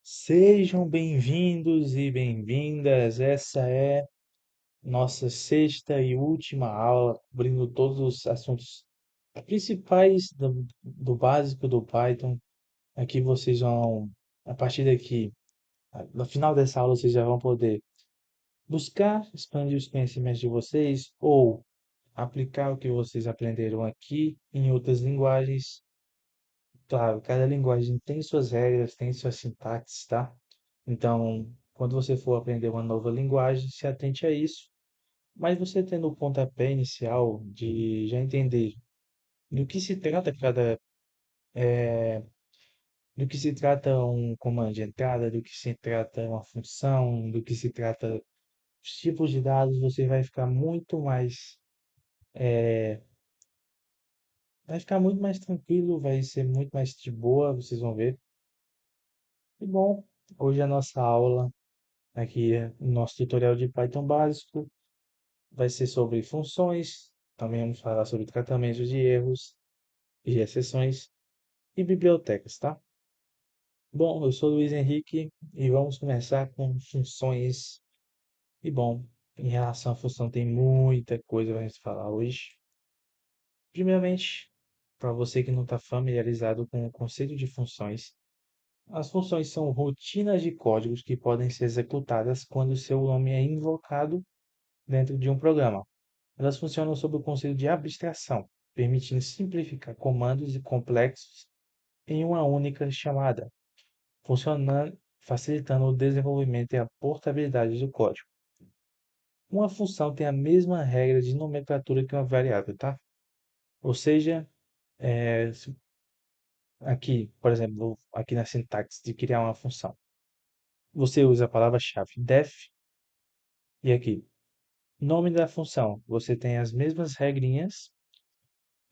Sejam bem-vindos e bem-vindas. Essa é nossa sexta e última aula, cobrindo todos os assuntos principais do básico do Python. Aqui vocês vão, a partir daqui, no final dessa aula, vocês já vão poder buscar expandir os conhecimentos de vocês ou aplicar o que vocês aprenderam aqui em outras linguagens. Claro, cada linguagem tem suas regras, tem suas sintaxes, tá? Então, quando você for aprender uma nova linguagem, se atente a isso. Mas você tendo o pontapé inicial de já entender do que se trata do que se trata um comando de entrada, do que se trata uma função, do que se trata os tipos de dados, você vai ficar muito mais tranquilo, vai ser muito mais de boa, vocês vão ver. E bom, hoje a nossa aula aqui, o nosso tutorial de Python básico, vai ser sobre funções, também vamos falar sobre tratamento de erros e exceções e bibliotecas, tá? Bom, eu sou Luiz Henrique e vamos começar com funções. E bom, em relação à função tem muita coisa para gente falar hoje. Primeiramente, para você que não está familiarizado com o conceito de funções, as funções são rotinas de códigos que podem ser executadas quando seu nome é invocado dentro de um programa. Elas funcionam sob o conceito de abstração, permitindo simplificar comandos complexos em uma única chamada, facilitando o desenvolvimento e a portabilidade do código. Uma função tem a mesma regra de nomenclatura que uma variável, tá? Ou seja, aqui, por exemplo, aqui na sintaxe de criar uma função, você usa a palavra-chave def e aqui, nome da função, você tem as mesmas regrinhas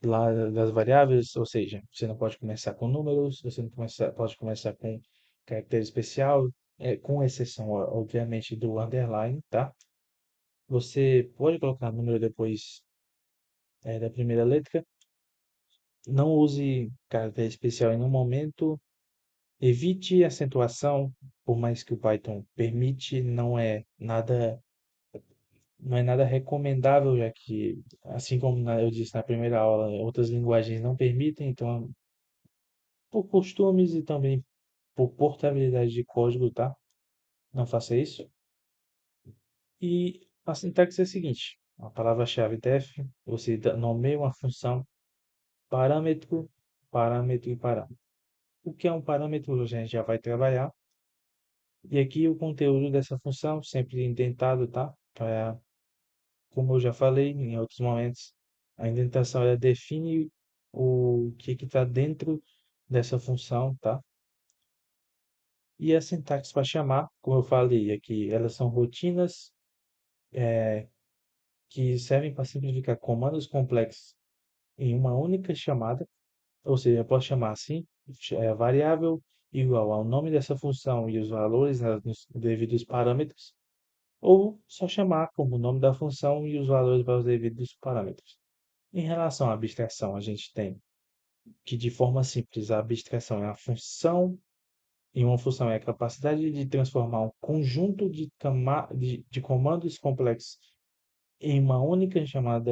lá das variáveis, ou seja, você não pode começar com números, você não pode começar com caractere especial, com exceção, obviamente, do underline, tá? Você pode colocar número depois da primeira letra. Não use caractere especial em nenhum momento. Evite acentuação, por mais que o Python permite, não é nada recomendável, já que, assim como eu disse na primeira aula, outras linguagens não permitem, então por costumes e também por portabilidade de código, tá? Não faça isso. E a sintaxe é a seguinte: a palavra-chave def, você nomeia uma função, parâmetro, parâmetro e parâmetro. O que é um parâmetro a gente já vai trabalhar. E aqui o conteúdo dessa função, sempre indentado, tá? Como eu já falei em outros momentos, a indentação ela define o que está dentro dessa função, tá? E a sintaxe para chamar, como eu falei aqui, elas são rotinas que servem para simplificar comandos complexos em uma única chamada, ou seja, eu posso chamar assim, variável igual ao nome dessa função e os valores nos devidos parâmetros, ou só chamar como o nome da função e os valores para os devidos parâmetros. Em relação à abstração, a gente tem que, de forma simples, a abstração é a função, e uma função é a capacidade de transformar um conjunto de comandos complexos em uma única chamada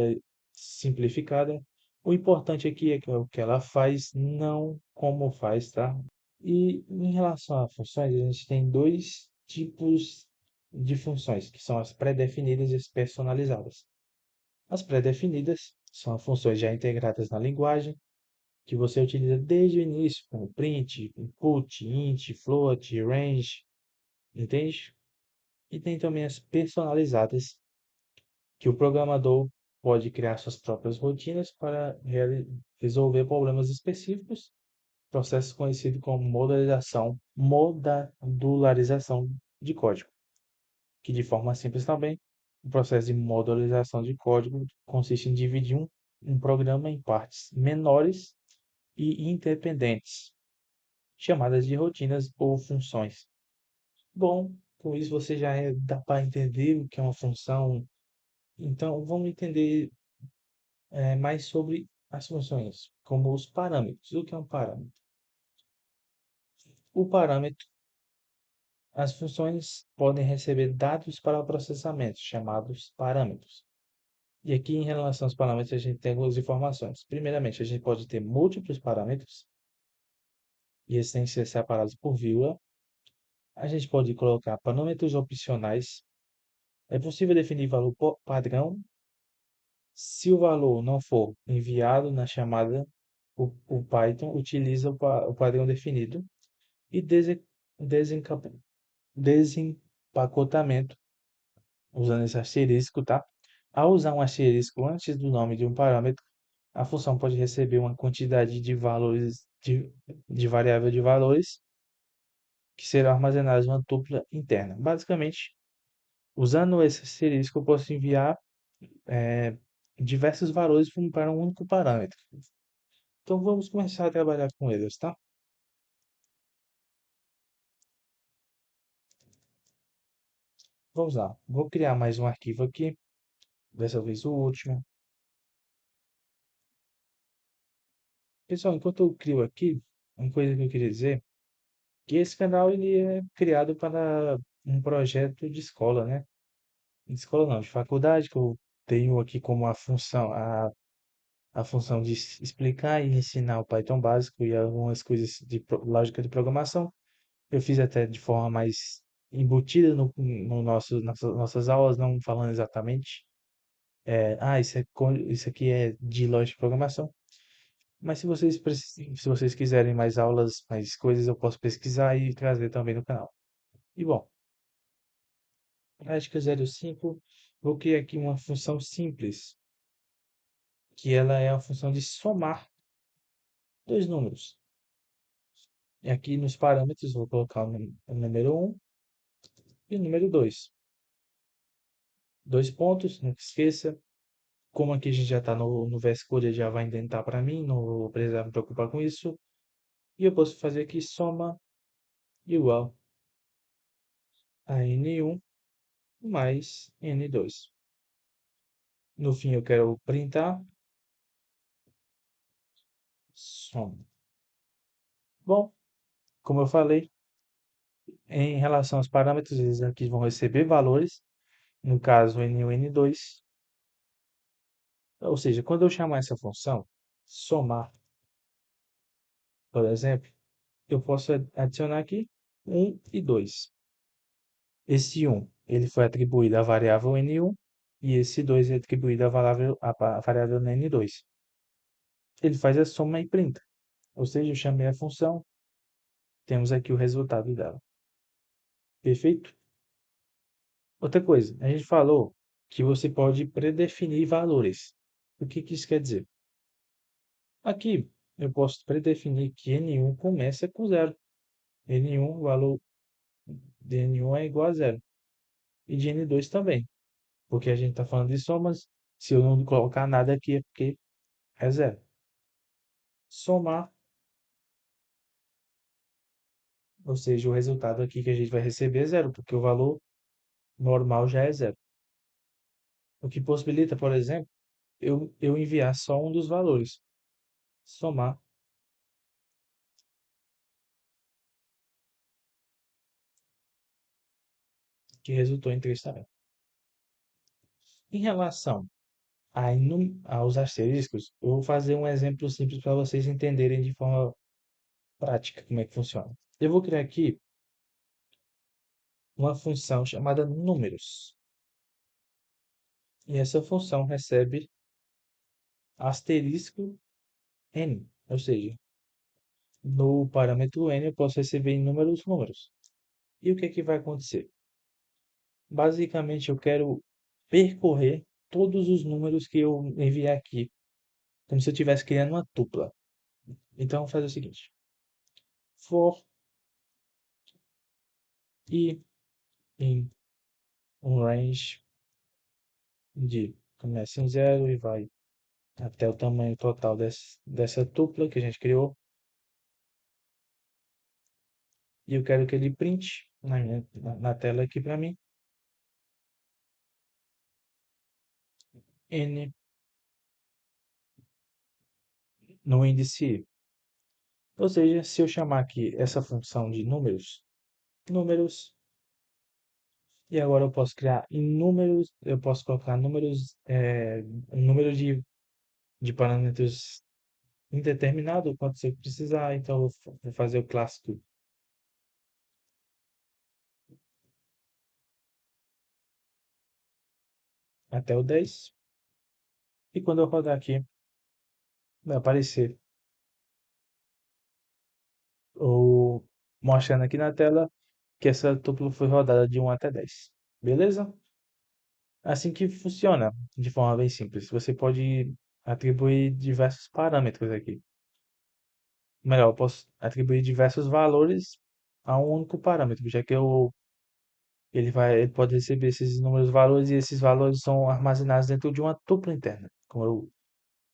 simplificada. O importante aqui é que é o que ela faz, não como faz, tá? E em relação a funções, a gente tem dois tipos de funções, que são as pré-definidas e as personalizadas. As pré-definidas são funções já integradas na linguagem, que você utiliza desde o início, como print, input, int, float, range, entende? E tem também as personalizadas, que o programador pode criar suas próprias rotinas para resolver problemas específicos, processo conhecido como modularização de código, que de forma simples também, o processo de modularização de código consiste em dividir um programa em partes menores e independentes, chamadas de rotinas ou funções. Bom, com isso você dá para entender o que é uma função. Então, vamos entender mais sobre as funções, como os parâmetros. O que é um parâmetro? O parâmetro As funções podem receber dados para o processamento, chamados parâmetros. E aqui, em relação aos parâmetros, a gente tem algumas informações. Primeiramente, a gente pode ter múltiplos parâmetros, e esses têm que ser separados por vírgula. A gente pode colocar parâmetros opcionais. É possível definir valor padrão. Se o valor não for enviado na chamada, o Python utiliza o padrão definido e desenca- desempacotamento, usando esse asterisco, tá? Ao usar um asterisco antes do nome de um parâmetro, a função pode receber uma quantidade de valores de variável de valores que serão armazenados em uma tupla interna. Basicamente, usando esse asterisco, eu posso enviar é, diversos valores para um único parâmetro. Então vamos começar a trabalhar com eles, tá? Vamos lá. Vou criar mais um arquivo aqui, dessa vez o último. Pessoal, enquanto eu crio aqui, uma coisa que eu queria dizer, que esse canal ele é criado para um projeto de escola, né? De escola não, de faculdade, que eu tenho aqui como a função de explicar e ensinar o Python básico e algumas coisas de lógica de programação. Eu fiz até de forma mais embutida no nossas aulas, não falando exatamente, isso aqui é de lógica de programação. Mas se vocês quiserem mais aulas, mais coisas, eu posso pesquisar e trazer também no canal. E bom, prática 05, vou criar aqui uma função simples, que ela é a função de somar dois números. E aqui nos parâmetros vou colocar o número um e o número 2. Dois pontos, não esqueça. Como aqui a gente já está no VS Code, ele já vai indentar para mim, não vou precisar me preocupar com isso. E eu posso fazer aqui soma igual a N1 mais N2. No fim eu quero printar soma. Bom, como eu falei, em relação aos parâmetros, eles aqui vão receber valores, no caso N1 e N2. Ou seja, quando eu chamar essa função, somar, por exemplo, eu posso adicionar aqui um e 2. Esse um ele foi atribuído à variável N1 e esse 2 é atribuído à variável N2. Ele faz a soma e printa. Ou seja, eu chamei a função, temos aqui o resultado dela. Perfeito? Outra coisa, a gente falou que você pode predefinir valores. O que que isso quer dizer? Aqui eu posso predefinir que N1 começa com zero. N1, o valor de N1 é igual a zero. E de N2 também. Porque a gente está falando de somas. Se eu não colocar nada aqui é porque é zero. Somar, ou seja, o resultado aqui que a gente vai receber é zero, porque o valor normal já é zero. O que possibilita, por exemplo, eu enviar só um dos valores. Somar, que resultou em 3 também. Em relação aos asteriscos, eu vou fazer um exemplo simples para vocês entenderem de forma prática como é que funciona. Eu vou criar aqui uma função chamada números. E essa função recebe asterisco n, ou seja, no parâmetro n eu posso receber inúmeros números. E o que é que vai acontecer? Basicamente, eu quero percorrer todos os números que eu enviar aqui, como se eu estivesse criando uma tupla. Então, vou fazer o seguinte: for i em um range de começa em zero e vai até o tamanho total dessa tupla que a gente criou. E eu quero que ele print na tela aqui para mim n no índice i. Ou seja, se eu chamar aqui essa função de números, números E agora eu posso criar inúmeros, eu posso colocar números, um número de parâmetros indeterminado quanto você precisar. Então eu vou fazer o clássico até o 10. E quando eu rodar aqui, vai aparecer o mostrando aqui na tela que essa tupla foi rodada de 1 até 10. Beleza? Assim que funciona, de forma bem simples. Você pode atribuir diversos parâmetros aqui. Melhor, eu posso atribuir diversos valores a um único parâmetro, já que ele pode receber esses inúmeros valores e esses valores são armazenados dentro de uma tupla interna, como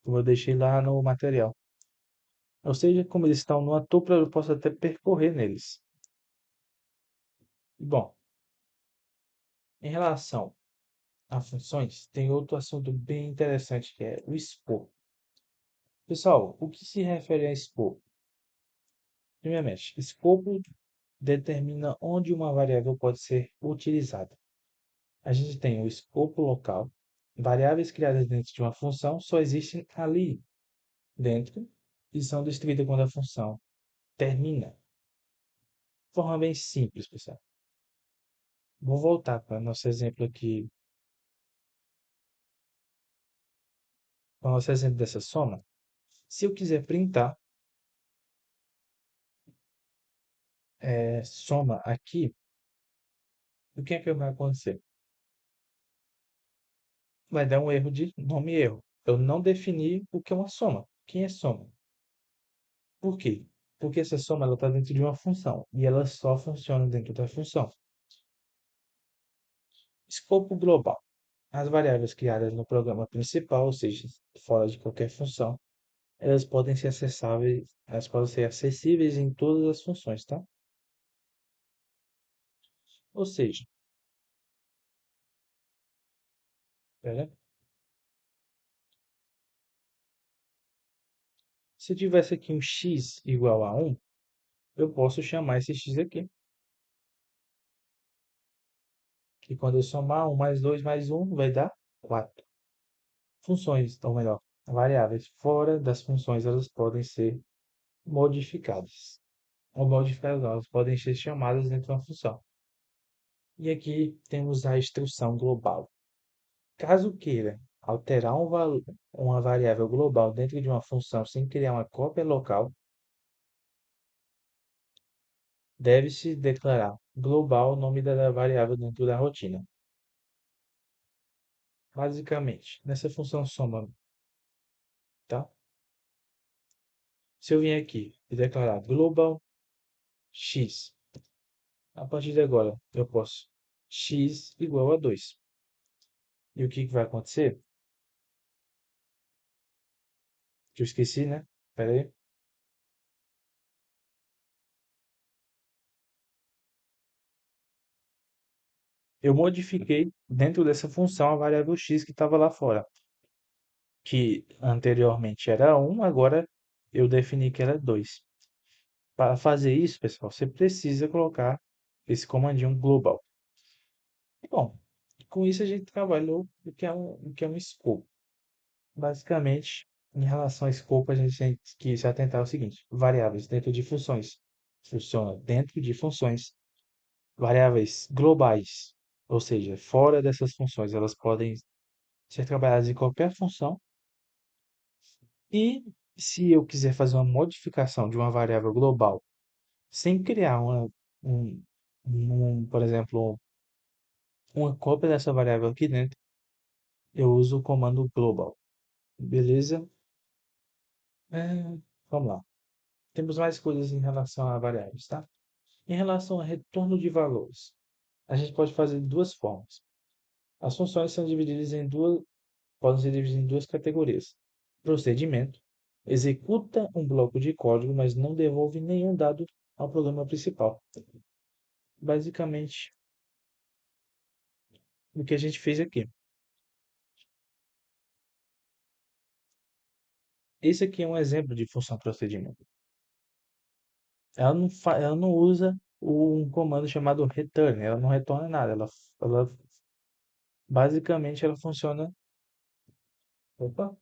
eu deixei lá no material. Ou seja, como eles estão numa tupla, eu posso até percorrer neles. Bom, em relação a funções, tem outro assunto bem interessante que é o expor. Pessoal, o que se refere a expor? Primeiramente, escopo determina onde uma variável pode ser utilizada. A gente tem o escopo local. Variáveis criadas dentro de uma função só existem ali dentro e são destruídas quando a função termina. De forma bem simples, pessoal. Vou voltar para o nosso exemplo aqui, para o nosso exemplo dessa soma. Se eu quiser printar soma aqui, o que é que vai acontecer? Vai dar um erro de nome e erro. Eu não defini o que é uma soma. Quem é soma? Por quê? Porque essa soma está dentro de uma função e ela só funciona dentro da função. Escopo global. As variáveis criadas no programa principal, ou seja, fora de qualquer função, elas podem ser acessíveis em todas as funções, tá? Ou seja, pera, se eu tivesse aqui um x igual a 1, eu posso chamar esse x aqui, que quando eu somar 1 mais 2 mais 1 vai dar 4. Funções, ou melhor, variáveis fora das funções, elas podem ser modificadas. Ou modificadas não, elas podem ser chamadas dentro de uma função. E aqui temos a instrução global. Caso queira alterar uma variável global dentro de uma função sem criar uma cópia local, deve-se declarar global o nome da variável dentro da rotina. Basicamente, nessa função soma, tá? Se eu vier aqui e declarar global x, a partir de agora eu posso x igual a 2. E o que vai acontecer? Que eu esqueci, né? Espera aí. Eu modifiquei dentro dessa função a variável x que estava lá fora, que anteriormente era 1, agora eu defini que era 2. Para fazer isso, pessoal, você precisa colocar esse comandinho global. Bom, com isso a gente trabalhou o que é um escopo. Basicamente, em relação ao escopo, a gente tem que se atentar ao seguinte: variáveis dentro de funções. Funciona dentro de funções. Variáveis globais, ou seja, fora dessas funções, elas podem ser trabalhadas em qualquer função. E se eu quiser fazer uma modificação de uma variável global sem criar um, por exemplo, uma cópia dessa variável aqui dentro, eu uso o comando global. Beleza? Vamos lá. Temos mais coisas em relação a variáveis, tá? Em relação a retorno de valores, a gente pode fazer de duas formas. As funções são divididas em duas, podem ser divididas em duas categorias. Procedimento: executa um bloco de código, mas não devolve nenhum dado ao programa principal. Basicamente, o que a gente fez aqui. Esse aqui é um exemplo de função procedimento. Ela não usa um comando chamado return. Ela não retorna nada, ela basicamente ela funciona. Opa,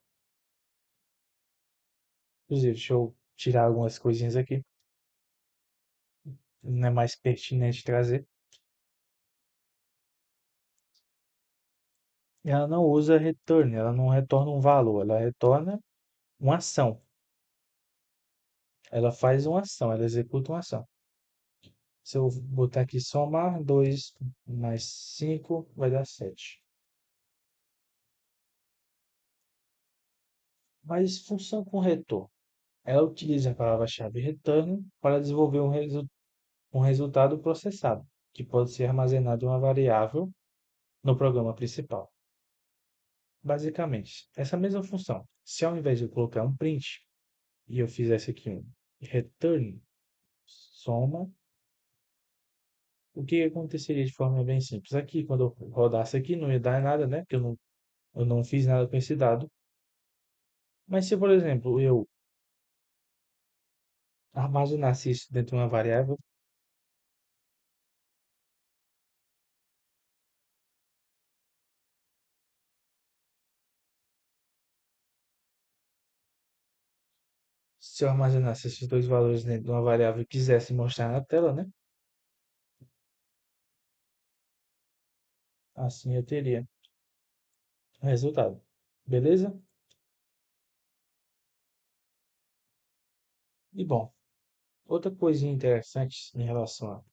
inclusive, deixa eu tirar algumas coisinhas aqui, não é mais pertinente trazer. Ela não usa return, ela não retorna um valor, ela retorna uma ação. Ela faz uma ação, ela executa uma ação. Se eu botar aqui somar, 2 mais 5 vai dar 7. Mas função com retorno. Ela utiliza a palavra-chave return para desenvolver um resultado processado, que pode ser armazenado em uma variável no programa principal. Basicamente, essa mesma função, se ao invés de eu colocar um print e eu fizesse aqui um return, soma, o que aconteceria de forma bem simples? Aqui, quando eu rodasse aqui, não ia dar nada, né? Porque eu não fiz nada com esse dado. Mas se, por exemplo, eu armazenasse isso dentro de uma variável, se eu armazenasse esses dois valores dentro de uma variável e quisesse mostrar na tela, né? Assim eu teria o resultado. Beleza? E bom, outra coisinha interessante em relação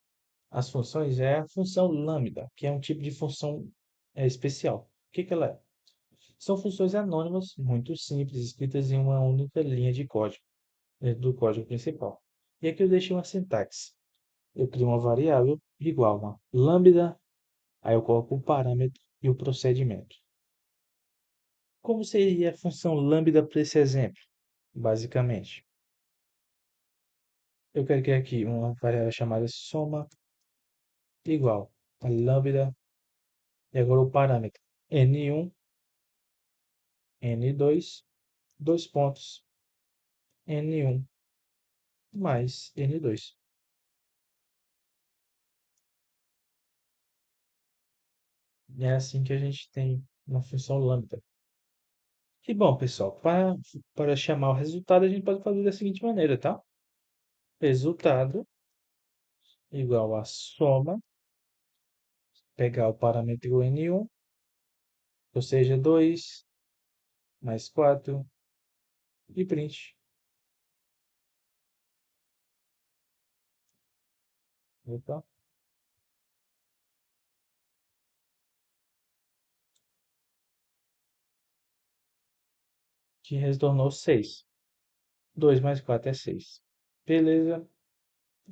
às funções é a função lambda, que é um tipo de função especial. O que que ela é? São funções anônimas, muito simples, escritas em uma única linha de código, dentro do código principal. E aqui eu deixei uma sintaxe. Eu crio uma variável igual a uma lambda, aí eu coloco o parâmetro e o procedimento. Como seria a função lambda para esse exemplo? Basicamente, eu quero criar aqui uma variável chamada soma igual a lambda e agora o parâmetro n1, n2, dois pontos, n1 mais n2. E é assim que a gente tem uma função lambda. E bom, pessoal, para chamar o resultado, a gente pode fazer da seguinte maneira, tá? Resultado igual a soma, pegar o parâmetro n1, ou seja, 2 mais 4 e print. Opa, que retornou 6. 2 mais 4 é 6. Beleza?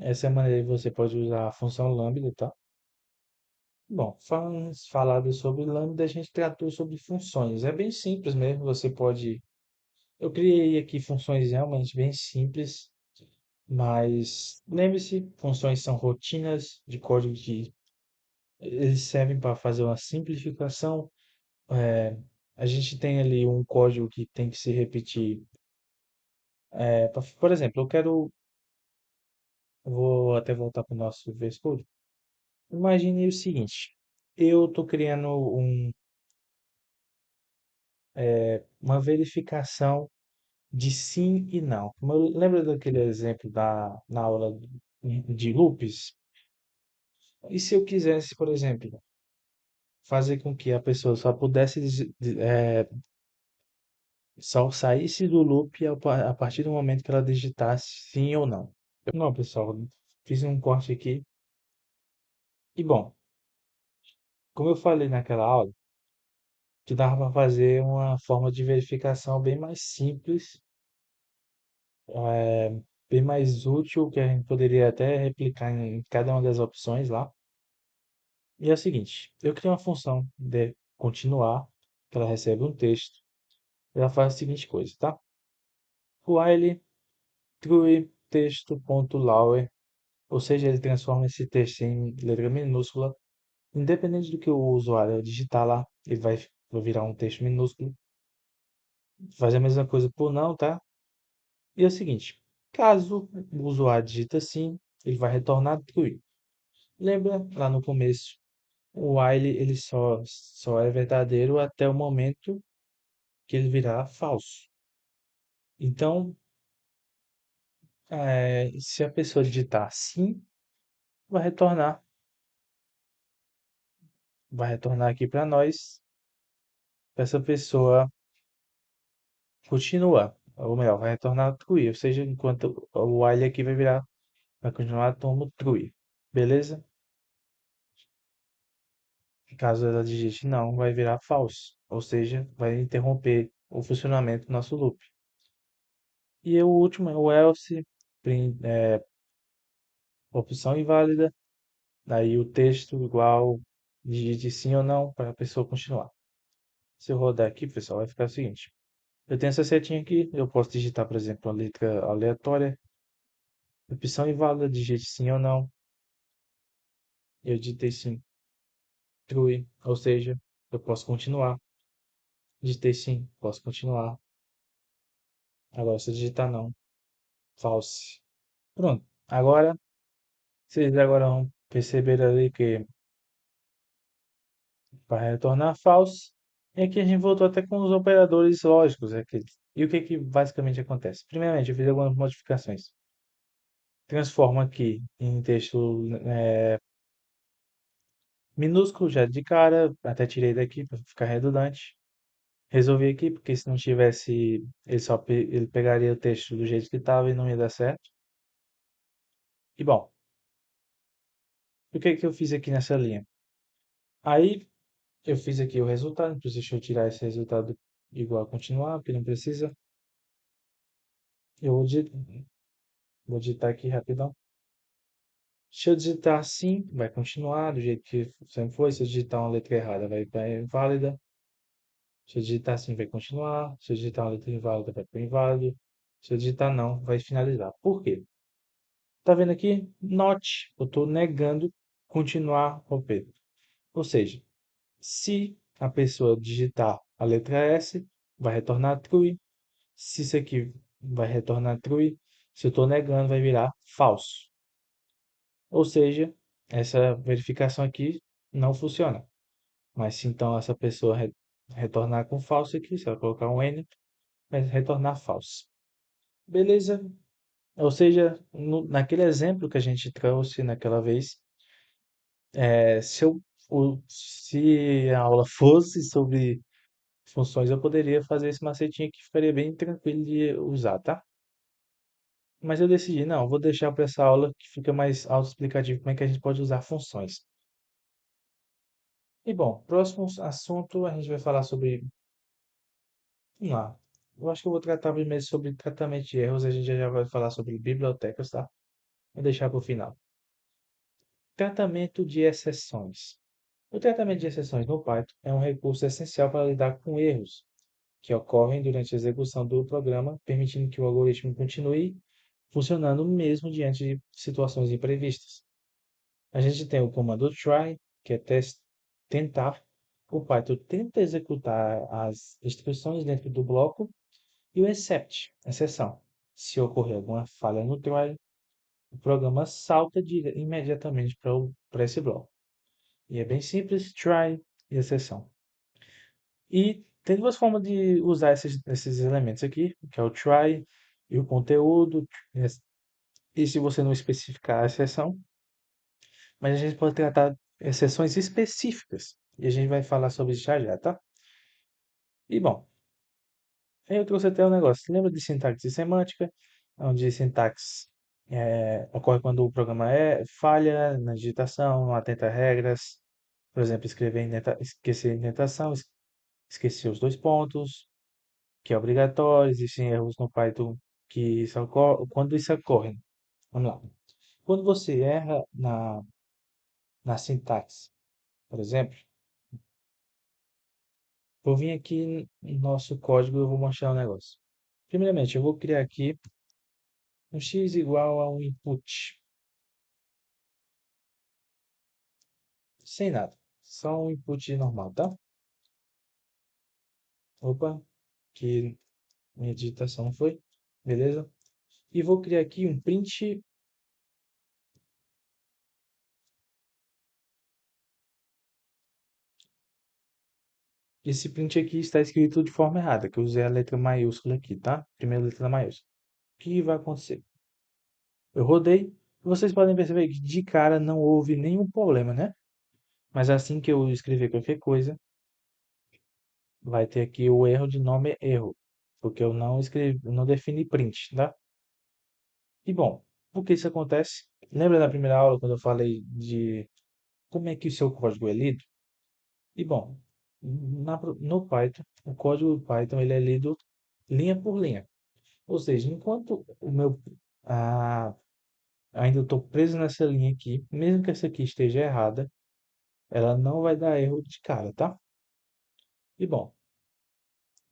Essa é a maneira que você pode usar a função lambda, tá? Bom, falado sobre lambda, a gente tratou sobre funções. É bem simples mesmo, você pode. Eu criei aqui funções realmente bem simples, mas lembre-se, funções são rotinas de código que eles servem para fazer uma simplificação. É, a gente tem ali um código que tem que se repetir. Por exemplo, vou até voltar para o nosso VS Code. Imagine o seguinte, eu estou criando uma verificação de sim e não. Lembra daquele exemplo na aula de loops? E se eu quisesse, por exemplo, fazer com que a pessoa só pudesse, só saísse do loop a partir do momento que ela digitasse sim ou não? Não, pessoal, fiz um corte aqui. E bom, como eu falei naquela aula, que dava para fazer uma forma de verificação bem mais simples, bem mais útil, que a gente poderia até replicar em cada uma das opções lá. E é o seguinte, eu criei uma função de continuar, que ela recebe um texto, e ela faz a seguinte coisa, tá? While true texto.lower, ou seja, ele transforma esse texto em letra minúscula, independente do que o usuário digitar lá, ele vai virar um texto minúsculo. Faz a mesma coisa por não, tá? E é o seguinte, caso o usuário digita sim, ele vai retornar true. Lembra lá no começo, o while ele só é verdadeiro até o momento que ele virar falso. Então, se a pessoa digitar sim, vai retornar, vai retornar aqui para nós, pra essa pessoa continua, ou melhor, vai retornar true, ou seja, enquanto o while aqui vai continuar como true, beleza? Caso ela digite não, vai virar false, ou seja, vai interromper o funcionamento do nosso loop. E o último é o else, opção inválida, daí o texto igual, digite sim ou não para a pessoa continuar. Se eu rodar aqui, pessoal, vai ficar o seguinte. Eu tenho essa setinha aqui, eu posso digitar, por exemplo, uma letra aleatória, opção inválida, digite sim ou não. Eu digitei sim, true, ou seja, eu posso continuar. Digitei sim, posso continuar. Agora, se eu digitar não, false. Pronto. Agora, vocês agora vão perceber ali que vai retornar false. E aqui a gente voltou até com os operadores lógicos aqui. E o que que basicamente acontece? Primeiramente, eu fiz algumas modificações. Transformo aqui em texto minúsculo já de cara, até tirei daqui para ficar redundante. Resolvi aqui porque se não tivesse, ele pegaria o texto do jeito que estava e não ia dar certo. E bom, o que que eu fiz aqui nessa linha? Aí eu fiz aqui o resultado, então deixa eu tirar esse resultado igual a continuar, porque não precisa. Eu vou digitar aqui rapidão. Se eu digitar sim, vai continuar do jeito que sempre foi. Se eu digitar uma letra errada, vai para inválida. Se eu digitar sim, vai continuar. Se eu digitar uma letra inválida, vai para inválido. Se eu digitar não, vai finalizar. Por quê? Tá vendo aqui? Not. Eu estou negando continuar o P. Ou seja, se a pessoa digitar a letra S, vai retornar true. Se isso aqui vai retornar true, se eu estou negando, vai virar falso. Ou seja, essa verificação aqui não funciona. Mas se então essa pessoa retornar com falso aqui, se ela colocar um N, vai retornar falso. Beleza? Ou seja, naquele exemplo que a gente trouxe naquela vez, se a aula fosse sobre funções, eu poderia fazer esse macetinho que ficaria bem tranquilo de usar, tá? Mas eu decidi, não, vou deixar para essa aula que fica mais autoexplicativo como é que a gente pode usar funções. E bom, próximo assunto a gente vai falar sobre. Vamos lá. Eu acho que eu vou tratar primeiro sobre tratamento de erros, a gente já vai falar sobre bibliotecas, tá? Vou deixar para o final. Tratamento de exceções. O tratamento de exceções no Python é um recurso essencial para lidar com erros que ocorrem durante a execução do programa, permitindo que o algoritmo continue funcionando mesmo diante de situações imprevistas. A gente tem o comando try, que é tentar. O Python tenta executar as instruções dentro do bloco e o except, exceção. Se ocorrer alguma falha no try, o programa salta imediatamente para esse bloco. E é bem simples, try e exceção. E tem duas formas de usar esses elementos aqui, que é o try e o conteúdo. E se você não especificar a exceção, mas a gente pode tratar exceções específicas. E a gente vai falar sobre isso já já, tá? E bom, aí eu trouxe até um negócio. Lembra de sintaxe e semântica? Onde sintaxe ocorre quando o programa falha na digitação, não atenta a regras. Por exemplo, esquecer indentação, esquecer os dois pontos, que é obrigatório. Existem erros no Python que quando isso ocorre. Vamos lá. Quando você erra na sintaxe, por exemplo, vou vir aqui no nosso código e eu vou mostrar um negócio. Primeiramente, eu vou criar aqui um x igual a um input, sem nada, só um input normal, tá? Opa, que minha digitação foi, beleza? E vou criar aqui um print Esse print aqui está escrito de forma errada, que eu usei a letra maiúscula aqui, tá? Primeira letra maiúscula. O que vai acontecer? Eu rodei, vocês podem perceber que de cara não houve nenhum problema, né? Mas assim que eu escrever qualquer coisa, vai ter aqui o erro de nome erro, porque eu não escrevi, não defini print, tá? E bom, por que isso acontece? Lembra da primeira aula quando eu falei de como é que o seu código é lido? E bom, no Python, o código do Python ele é lido linha por linha. Ou seja, enquanto o meu ah, ainda estou preso nessa linha aqui, mesmo que essa aqui esteja errada, ela não vai dar erro de cara, tá? E bom,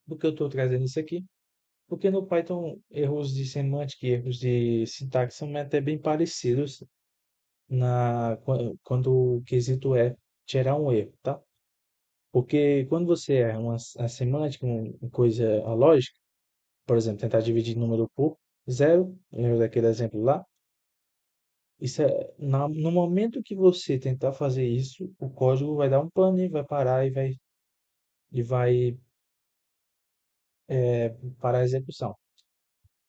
por que eu estou trazendo isso aqui? Porque no Python erros de semântica e erros de sintaxe são até bem parecidos quando o quesito é gerar um erro, tá? Porque quando você erra a semântica, uma coisa, a lógica, por exemplo, tentar dividir número por zero, lembra daquele exemplo lá? Isso é, no momento que você tentar fazer isso, o código vai dar um pane, vai parar e vai parar a execução.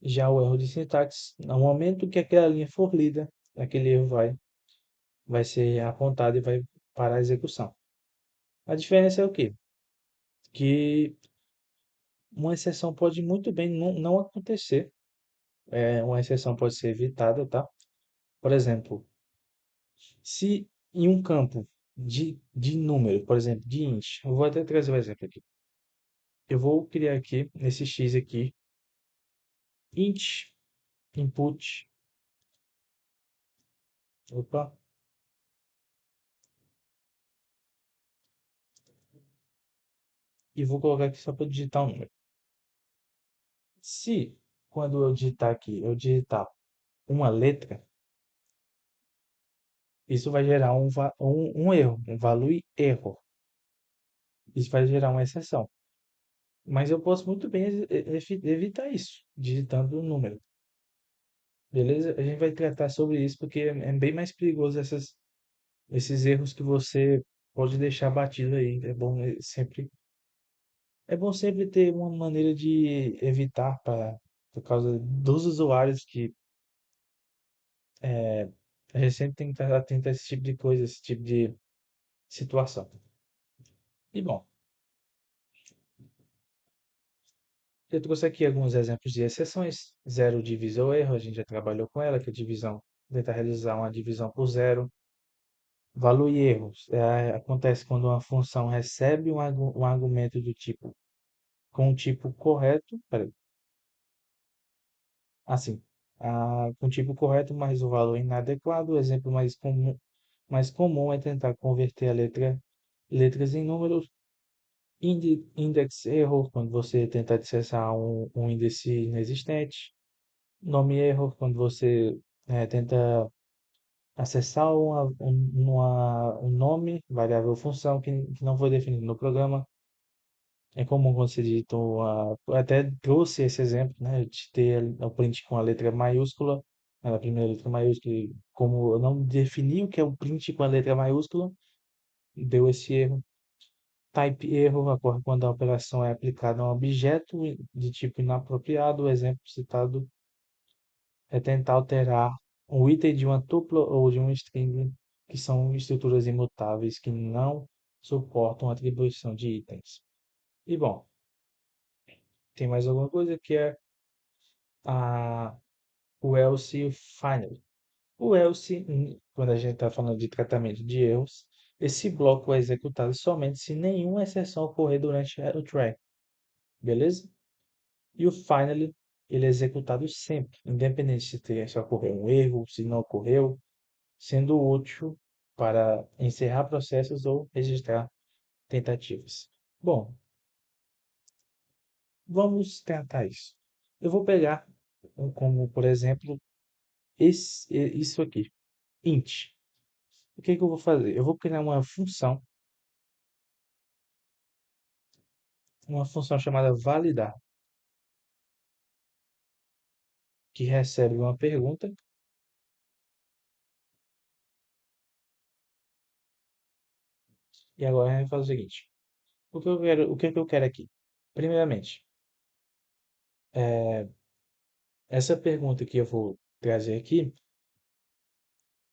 Já o erro de sintaxe, no momento que aquela linha for lida, aquele erro vai ser apontado e vai parar a execução. A diferença é o quê? Que uma exceção pode muito bem não acontecer. Uma exceção pode ser evitada, tá? Por exemplo, se em um campo de número, por exemplo, de int, eu vou até trazer um exemplo aqui. Eu vou criar aqui, nesse x aqui, int input, opa, e vou colocar aqui só para digitar um número. Se, quando eu digitar aqui, eu digitar uma letra, isso vai gerar um erro, um value erro. Isso vai gerar uma exceção. Mas eu posso muito bem evitar isso, digitando um número. Beleza? A gente vai tratar sobre isso porque é bem mais perigoso esses erros que você pode deixar batido aí. É bom sempre ter uma maneira de evitar por causa dos usuários que a gente sempre tem que estar atento a esse tipo de coisa, esse tipo de situação. E bom, eu trouxe aqui alguns exemplos de exceções. Zero divisa ou erro, a gente já trabalhou com ela, que é divisão, tentar realizar uma divisão por zero. Valor e erros. Acontece quando uma função recebe um argumento do tipo com o tipo correto, peraí, assim, com o tipo correto, mas o valor inadequado. O exemplo mais comum é tentar converter letras em números. Index error, quando você tenta acessar um índice inexistente. Nome error, quando você tenta acessar um nome, variável ou função que não foi definido no programa. É comum quando você digita eu até trouxe esse exemplo, né, de ter o print com a letra maiúscula, a primeira letra maiúscula, e como eu não defini o que é o print com a letra maiúscula, deu esse erro. Type erro ocorre quando a operação é aplicada a um objeto de tipo inapropriado. O exemplo citado é tentar alterar um item de uma tupla ou de um string, que são estruturas imutáveis que não suportam a atribuição de itens. E bom, tem mais alguma coisa que é a, o else e o finally. O else, quando a gente está falando de tratamento de erros, esse bloco é executado somente se nenhuma exceção ocorrer durante o try, beleza? E o finally, ele é executado sempre, independente se ocorreu um erro, se não ocorreu, sendo útil para encerrar processos ou registrar tentativas. Bom, vamos tentar isso. Eu vou pegar como, por exemplo, isso aqui, int. O que que eu vou fazer? Eu vou criar uma função chamada validar, que recebe uma pergunta, e agora a gente vai fazer o seguinte. O que é que eu quero aqui? Primeiramente, essa pergunta que eu vou trazer aqui,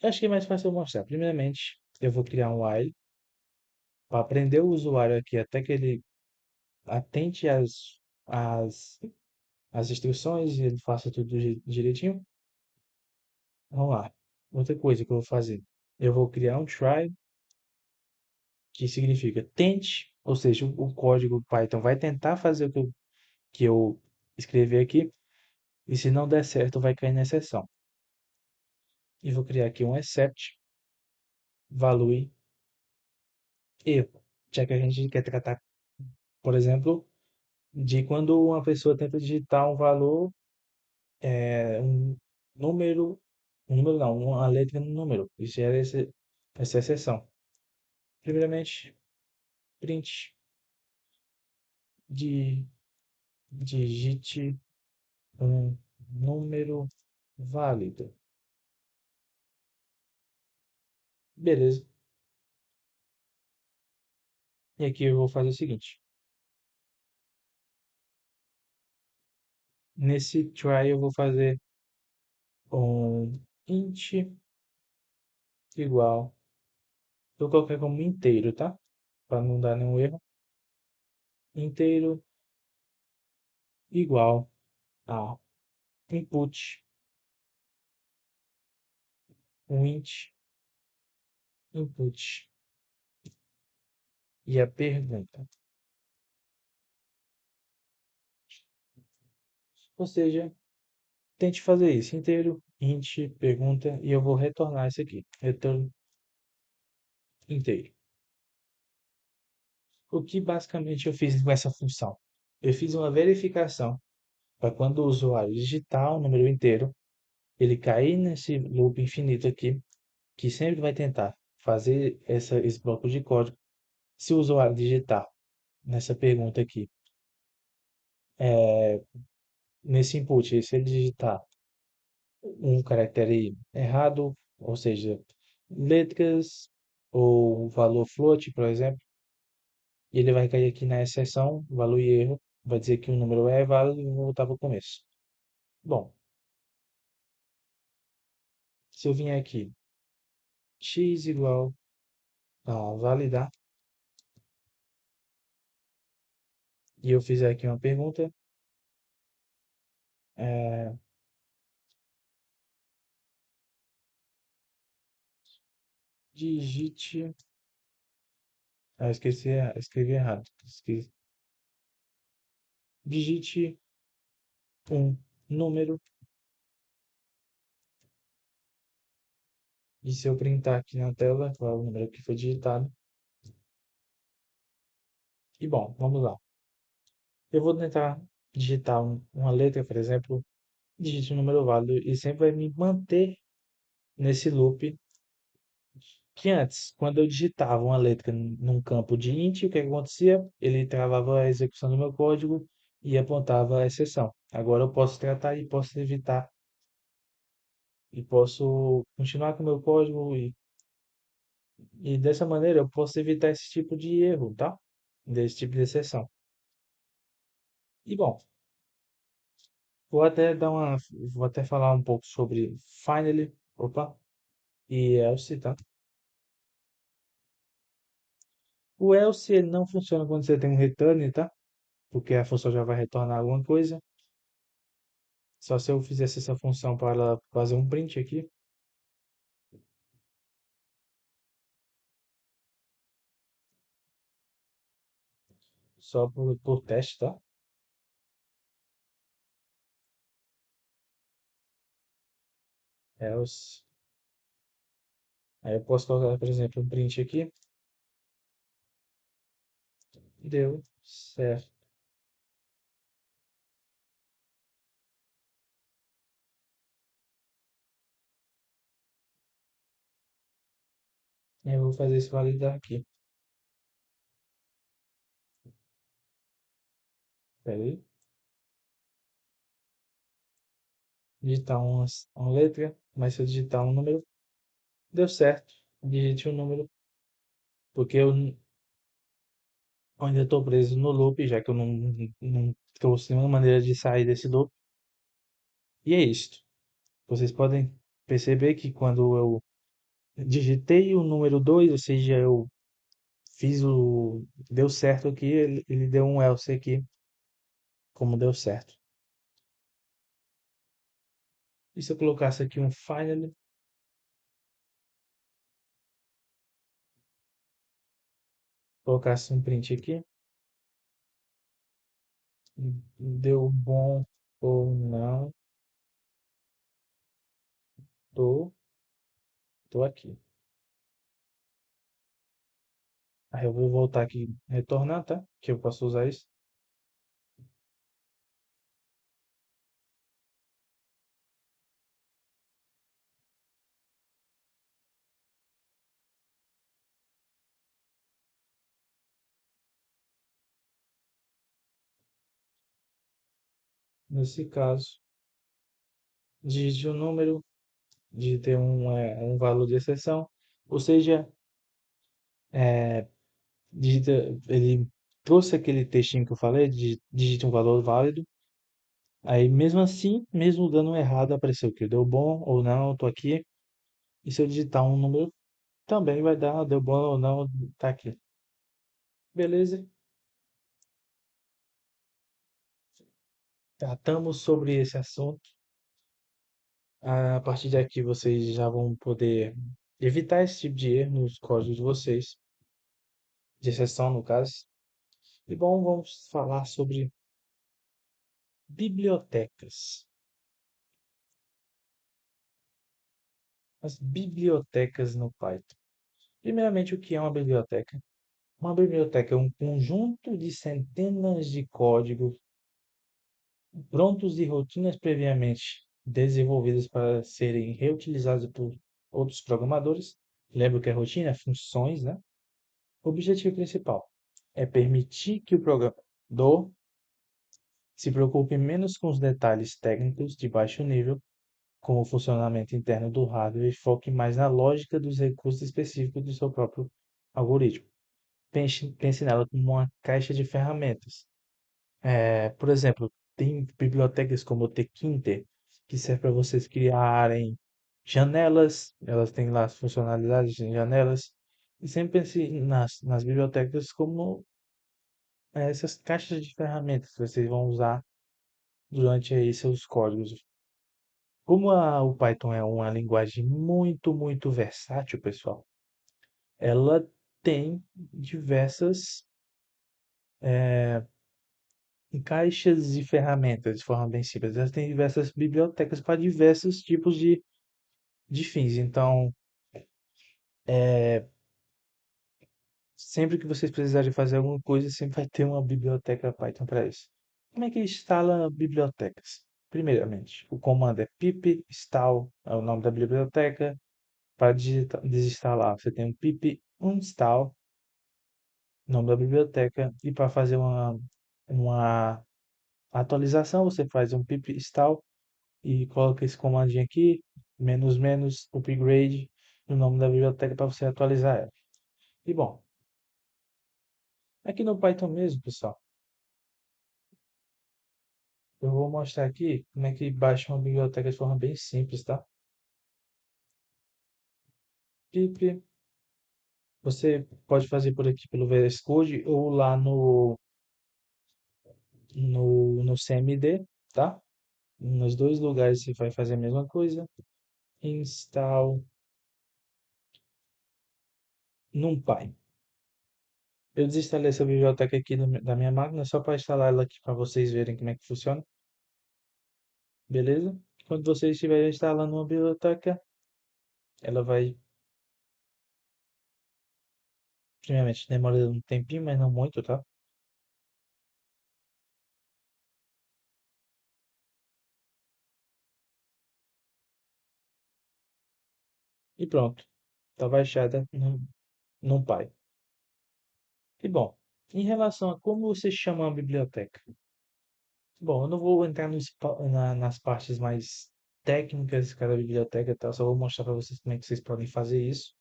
eu acho que é mais fácil eu mostrar. Primeiramente, eu vou criar um while para aprender o usuário aqui até que ele atente às, às instruções e ele faça tudo direitinho. Vamos lá. Outra coisa que eu vou fazer. Eu vou criar um try, que significa tente, ou seja, o código Python vai tentar fazer que eu escrevi aqui, e se não der certo, vai cair na exceção. E vou criar aqui um except, value, erro. Já que a gente quer tratar, por exemplo, de quando uma pessoa tenta digitar um valor, um número, um número não, uma letra no número. Isso era essa exceção. Primeiramente, print de digite um número válido. Beleza. E aqui eu vou fazer o seguinte. Nesse try eu vou fazer um int igual. Vou colocar como inteiro, tá? Para não dar nenhum erro. Inteiro igual a input, um int input. E a pergunta. Ou seja, tente fazer isso. Inteiro, int, pergunta. E eu vou retornar isso aqui. Retorno inteiro. O que basicamente eu fiz com essa função? Eu fiz uma verificação para quando o usuário digitar o número inteiro, ele cair nesse loop infinito aqui, que sempre vai tentar fazer esse bloco de código. Se o usuário digitar nessa pergunta aqui, nesse input, se ele digitar um caractere errado, ou seja, letras ou valor float, por exemplo, ele vai cair aqui na exceção, valor e erro, vai dizer que o número é válido e vou voltar para o começo. Bom, se eu vier aqui, x igual a validar, e eu fizer aqui uma pergunta, é, digite, esqueci, escrevi errado, digite um número, e se eu printar aqui na tela, qual é o número que foi digitado, e bom, vamos lá. Eu vou tentar digitar uma letra, por exemplo, digite um número válido e sempre vai me manter nesse loop que antes, quando eu digitava uma letra num campo de int, o que acontecia? Ele travava a execução do meu código e apontava a exceção. Agora eu posso tratar e posso evitar e posso continuar com o meu código e dessa maneira eu posso evitar esse tipo de erro, tá? Desse tipo de exceção. E bom, vou até vou até falar um pouco sobre finally, opa, e else, tá? O else ele não funciona quando você tem um return, tá? Porque a função já vai retornar alguma coisa. Só se eu fizesse essa função para ela fazer um print aqui, só por teste, tá? Else. Aí eu posso colocar, por exemplo, um print aqui. Deu certo. Eu vou fazer isso validar aqui. Espera aí. Digitar uma letra, mas se eu digitar um número, deu certo. Digite um número, porque eu Ainda estou preso no loop, já que eu não trouxe nenhuma maneira de sair desse loop. E é isto. Vocês podem perceber que quando eu digitei o número 2, ou seja, eu fiz o. Deu certo aqui, ele deu um else aqui, como deu certo. E se eu colocasse aqui um finally, colocasse um print aqui, deu bom ou não, tô, tô aqui. Aí eu vou voltar aqui, retornar, tá? Que eu posso usar isso. Nesse caso, digite o número, digite um valor de exceção, ou seja, digita, ele trouxe aquele textinho que eu falei, digite um valor válido. Aí mesmo assim, mesmo dando errado, apareceu que deu bom ou não, tô aqui. E se eu digitar um número, também vai dar, deu bom ou não, tá aqui. Beleza? Tratamos sobre esse assunto. A partir daqui vocês já vão poder evitar esse tipo de erro nos códigos de vocês, de exceção no caso. E bom, vamos falar sobre bibliotecas. As bibliotecas no Python. Primeiramente, o que é uma biblioteca? Uma biblioteca é um conjunto de centenas de códigos prontos e rotinas previamente desenvolvidas para serem reutilizados por outros programadores. Lembra que é rotina? Funções, né? O objetivo principal é permitir que o programador se preocupe menos com os detalhes técnicos de baixo nível, como o funcionamento interno do hardware, e foque mais na lógica dos recursos específicos do seu próprio algoritmo. Pense nela como uma caixa de ferramentas. Por exemplo, tem bibliotecas como o Tkinter, que serve para vocês criarem janelas, elas têm lá as funcionalidades de janelas, e sempre pense nas bibliotecas como essas caixas de ferramentas que vocês vão usar durante aí seus códigos. Como o Python é uma linguagem muito versátil, pessoal, ela tem diversas caixas de ferramentas de forma bem simples. Ela tem diversas bibliotecas para diversos tipos de fins. Então, sempre que vocês precisarem fazer alguma coisa, sempre vai ter uma biblioteca Python para isso. Como é que instala bibliotecas? Primeiramente, o comando é pip install, é o nome da biblioteca. Para desinstalar, você tem um pip uninstall, nome da biblioteca. E para fazer uma atualização, você faz um pip install e coloca esse comandinho aqui, menos menos upgrade, no nome da biblioteca para você atualizar ela. E bom, aqui no Python mesmo, pessoal, eu vou mostrar aqui como é que baixa uma biblioteca de forma bem simples, tá? Pip, você pode fazer por aqui pelo VS Code ou lá no CMD, tá? Nos dois lugares você vai fazer a mesma coisa. Install NumPy. Eu desinstalei essa biblioteca aqui da minha máquina só para instalar ela aqui para vocês verem como é que funciona. Beleza? Quando você estiver instalando uma biblioteca, ela vai, primeiramente, demora um tempinho, mas não muito, tá? E pronto, tá baixada no NumPy. E bom, em relação a como você chama uma biblioteca. Bom, eu não vou entrar nas partes mais técnicas de cada biblioteca, tá? Só vou mostrar para vocês como é que vocês podem fazer isso.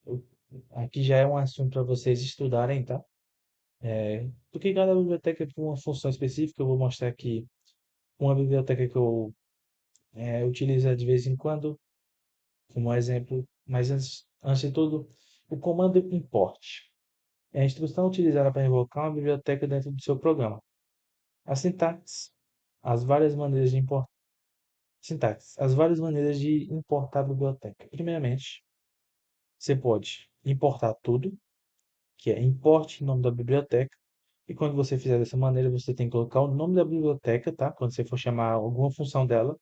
Eu- Aqui já é um assunto para vocês estudarem, tá? Porque cada biblioteca tem uma função específica. Eu vou mostrar aqui uma biblioteca que eu utilizo de vez em quando, como exemplo. Mas antes de tudo, o comando import é a instrução utilizada para invocar uma biblioteca dentro do seu programa. A sintaxe, as várias maneiras de importar. Sintaxe, as várias maneiras de importar a biblioteca. Primeiramente, você pode importar tudo, que é import nome da biblioteca. E quando você fizer dessa maneira, você tem que colocar o nome da biblioteca, tá? Quando você for chamar alguma função dela,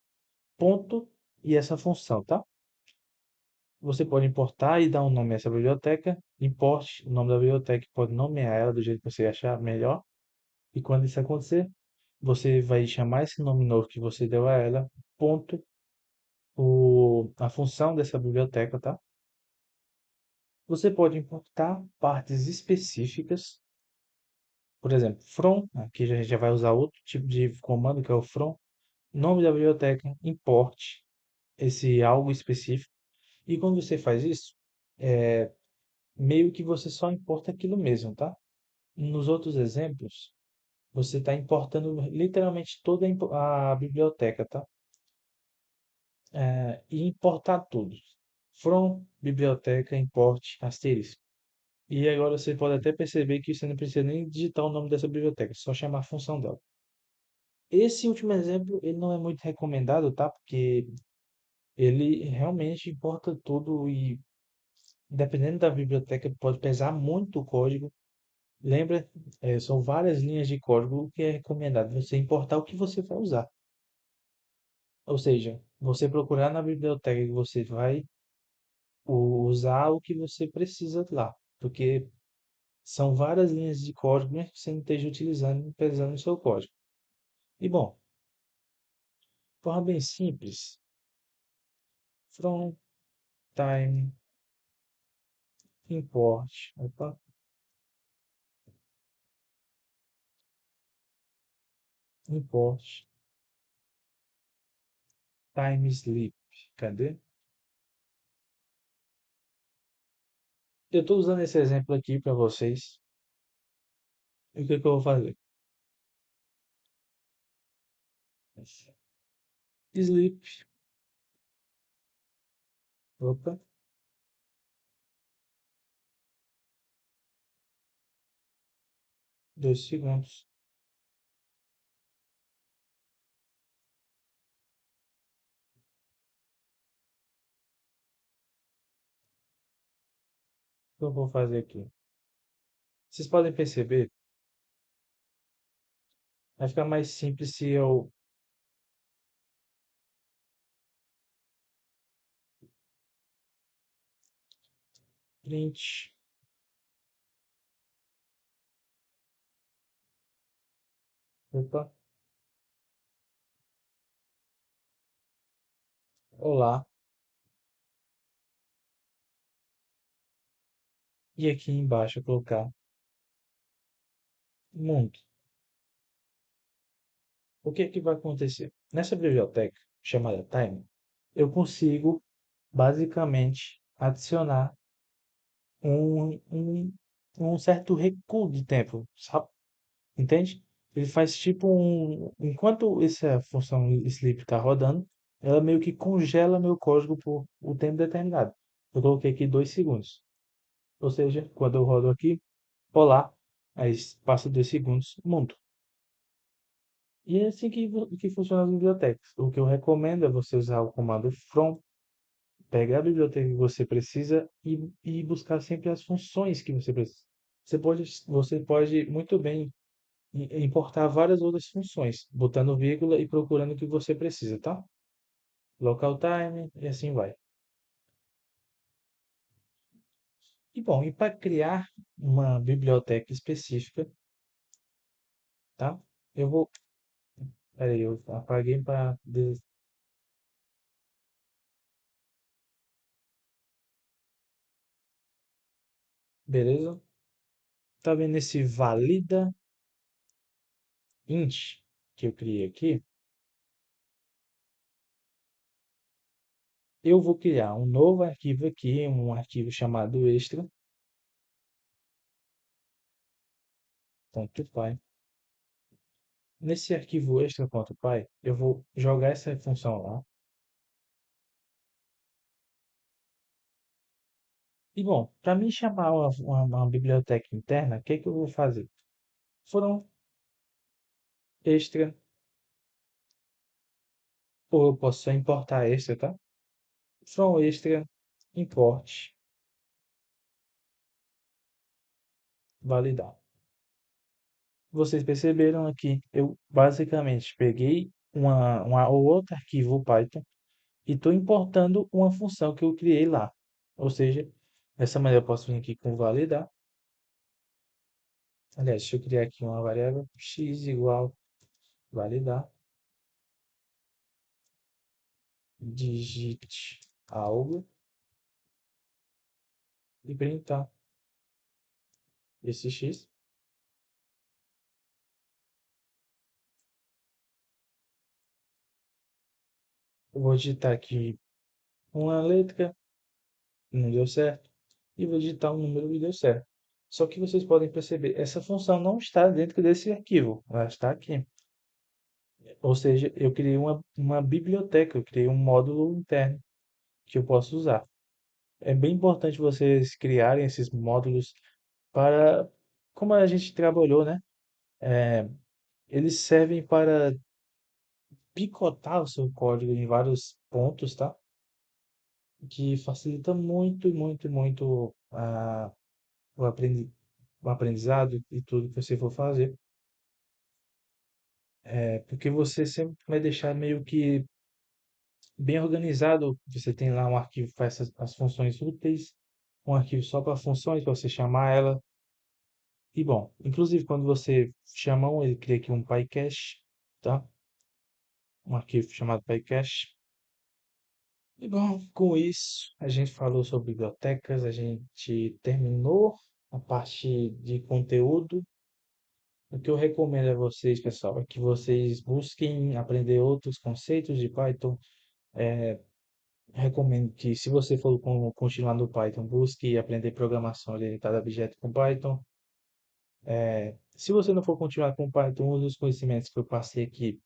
ponto e essa função, tá? Você pode importar e dar um nome a essa biblioteca. Importe o nome da biblioteca, pode nomear ela do jeito que você achar melhor. E quando isso acontecer, você vai chamar esse nome novo que você deu a ela, ponto, a função dessa biblioteca, tá? Você pode importar partes específicas, por exemplo, from, aqui a gente já vai usar outro tipo de comando que é o from, nome da biblioteca, importe esse algo específico. E quando você faz isso, meio que você só importa aquilo mesmo, tá? Nos outros exemplos, você está importando literalmente toda a biblioteca, tá? E importar tudo. From, biblioteca, import, asterisco. E agora você pode até perceber que você não precisa nem digitar o nome dessa biblioteca, só chamar a função dela. Esse último exemplo, ele não é muito recomendado, tá? Porque ele realmente importa tudo e, dependendo da biblioteca, pode pesar muito o código. Lembra, são várias linhas de código que é recomendado você importar o que você vai usar. Ou seja, você procurar na biblioteca que você vai usar o que você precisa lá. Porque são várias linhas de código, mesmo que você não esteja utilizando, pesando no seu código. E bom, de forma bem simples, from time import, opa, import time sleep. Cadê? Eu estou usando esse exemplo aqui para vocês. E o que que eu vou fazer? Sleep, opa, 2 segundos. O que eu vou fazer aqui? Vocês podem perceber, vai ficar mais simples se eu print, opa, olá, e aqui embaixo eu colocar mundo. O que é que vai acontecer? Nessa biblioteca chamada time, eu consigo basicamente adicionar um, um, um certo recuo de tempo, sabe? Entende? Ele faz tipo enquanto essa função sleep está rodando, ela meio que congela meu código por o tempo determinado. Eu coloquei aqui 2 segundos. Ou seja, quando eu rodo aqui, olá, aí passa 2 segundos, mundo. E é assim que funciona as bibliotecas. O que eu recomendo é você usar o comando from, pegar a biblioteca que você precisa e buscar sempre as funções que você precisa. Você pode muito bem importar várias outras funções, botando vírgula e procurando o que você precisa, tá? Local time e assim vai. E bom, e para criar uma biblioteca específica, tá? Eu vou, peraí, eu apaguei para, beleza? Tá vendo esse valida int que eu criei aqui? Eu vou criar um novo arquivo aqui, um arquivo chamado extra, extra.py. Nesse arquivo extra.py, eu vou jogar essa função lá. E bom, para mim chamar uma biblioteca interna, o que que eu vou fazer? From extra, ou eu posso só importar extra, tá? From extra, import, validar. Vocês perceberam aqui, eu basicamente peguei ou outro arquivo Python e estou importando uma função que eu criei lá. Ou seja, dessa maneira eu posso vir aqui com validar. Aliás, deixa eu criar aqui uma variável x igual validar, digite algo e printar esse x. Eu vou digitar aqui uma letra, não deu certo, e vou digitar um número e deu certo. Só que vocês podem perceber, essa função não está dentro desse arquivo, ela está aqui. Ou seja, eu criei uma biblioteca, eu criei um módulo interno que eu posso usar. É bem importante vocês criarem esses módulos para, como a gente trabalhou, né? Eles servem para picotar o seu código em vários pontos, tá? Que facilita muito, muito, muito o aprendizado e tudo que você for fazer. É porque você sempre vai deixar meio que bem organizado. Você tem lá um arquivo que faz as funções úteis, um arquivo só para funções, para você chamar ela. E bom, inclusive quando você chama ele cria aqui um PyCache, tá? Um arquivo chamado PyCache. E bom, com isso a gente falou sobre bibliotecas, a gente terminou a parte de conteúdo. O que eu recomendo a vocês, pessoal, é que vocês busquem aprender outros conceitos de Python. Recomendo que, se você for continuar no Python, busque aprender programação orientada a objeto com Python. Se você não for continuar com Python, use os conhecimentos que eu passei aqui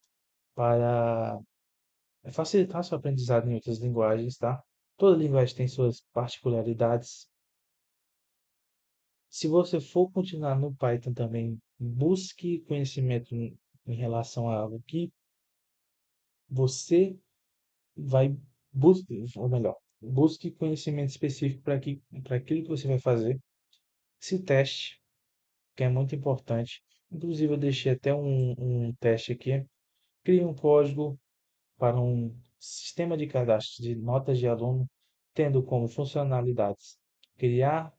para facilitar seu aprendizado em outras linguagens, tá? Toda linguagem tem suas particularidades. Se você for continuar no Python também, busque conhecimento em relação a algo que você vai buscar, ou melhor, busque conhecimento específico para aquilo que você vai fazer. Se teste, que é muito importante. Inclusive, eu deixei até um teste aqui. Crie um código para um sistema de cadastro de notas de aluno, tendo como funcionalidades criar,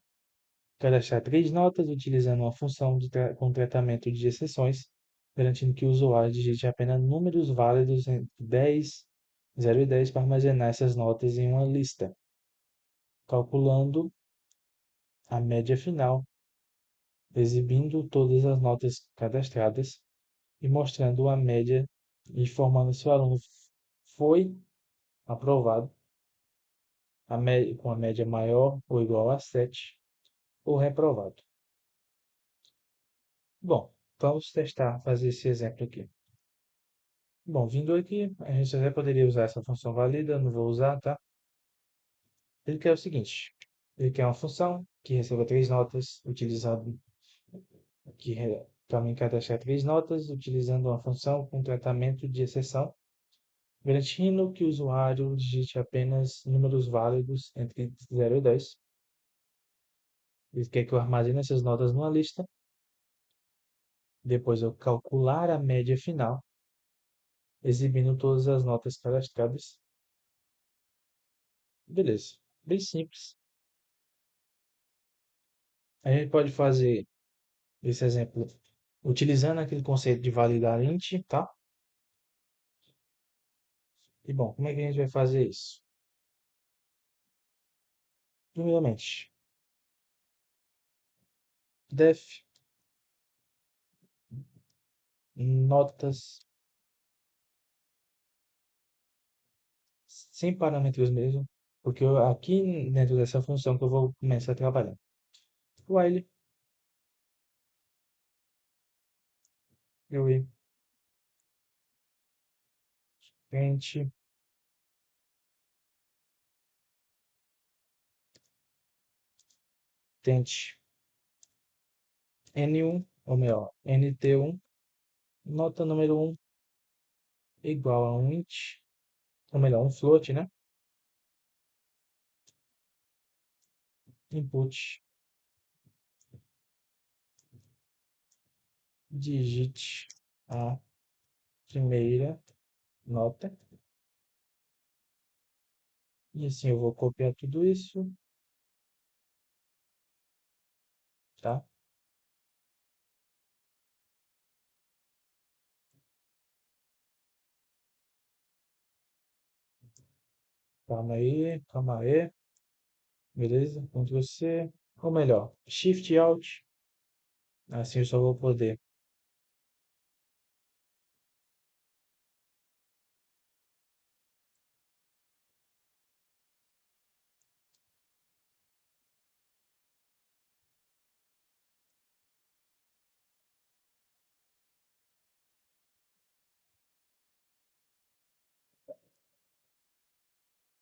cadastrar três notas utilizando uma função com tratamento de exceções, garantindo que o usuário digite apenas números válidos entre 10, 0 e 10 para armazenar essas notas em uma lista, calculando a média final, exibindo todas as notas cadastradas e mostrando a média, informando se o aluno foi aprovado com a média maior ou igual a 7 ou reprovado. Bom, vamos testar, fazer esse exemplo aqui. Bom, vindo aqui, a gente até poderia usar essa função valida, não vou usar, tá? Ele quer o seguinte, ele quer uma função que receba três notas, utilizando para mim cadastrar três notas, utilizando uma função com tratamento de exceção, garantindo que o usuário digite apenas números válidos entre 0 e 10. Ele quer que eu armazene essas notas numa lista, depois eu calcular a média final, exibindo todas as notas cadastradas. Beleza, bem simples. A gente pode fazer esse exemplo utilizando aquele conceito de validar int, tá? E bom, como é que a gente vai fazer isso? Primeiramente, def notas sem parâmetros mesmo, porque aqui dentro dessa função que eu vou começar a trabalhar. While Oi, pente, tente. N1, ou melhor, NT1, nota número 1 igual a um int, ou melhor, um float, né? Input, digite a primeira nota. E assim eu vou copiar tudo isso, tá? Calma aí, calma aí. Beleza? Ctrl C. Ou melhor, Shift Alt. Assim eu só vou poder.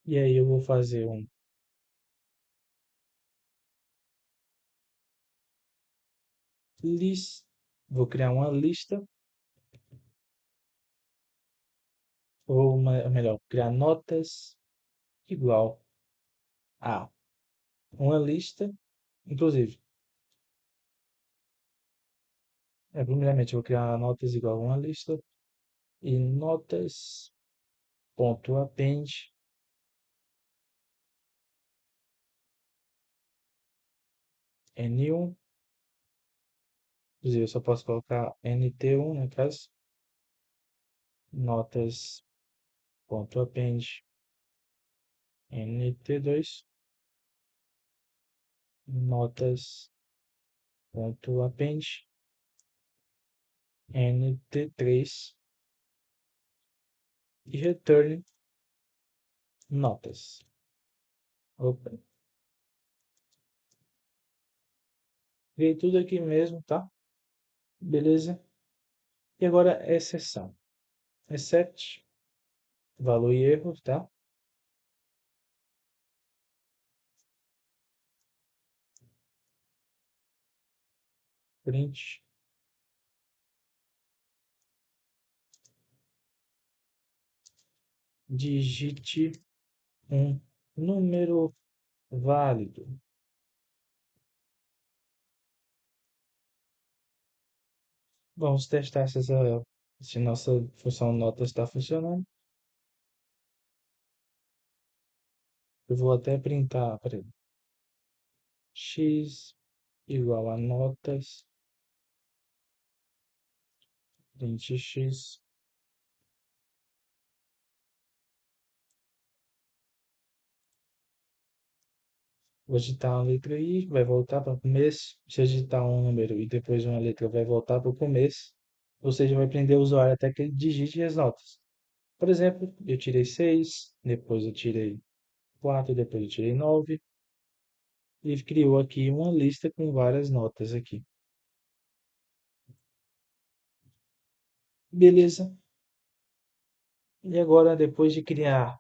E aí eu vou fazer um list. Vou criar uma lista, melhor, criar notas igual a uma lista. Inclusive, primeiramente eu vou criar notas igual a uma lista e notas.append N1. Inclusive, eu só posso colocar NT1, no caso. Notas.append NT2. Notas.append NT3 e return notas. Opa, criei tudo aqui mesmo, tá? Beleza? E agora exceção. Except, valor e erro, tá? Print, digite um número válido. Vamos testar se nossa função nota está funcionando. Eu vou até printar, peraí, x igual a notas, print x. Vou digitar uma letra I, vai voltar para o começo. Se eu digitar um número e depois uma letra, vai voltar para o começo. Ou seja, vai prender o usuário até que ele digite as notas. Por exemplo, eu tirei 6, depois eu tirei 4, depois eu tirei 9. E criou aqui uma lista com várias notas aqui. Beleza. E agora, depois de criar,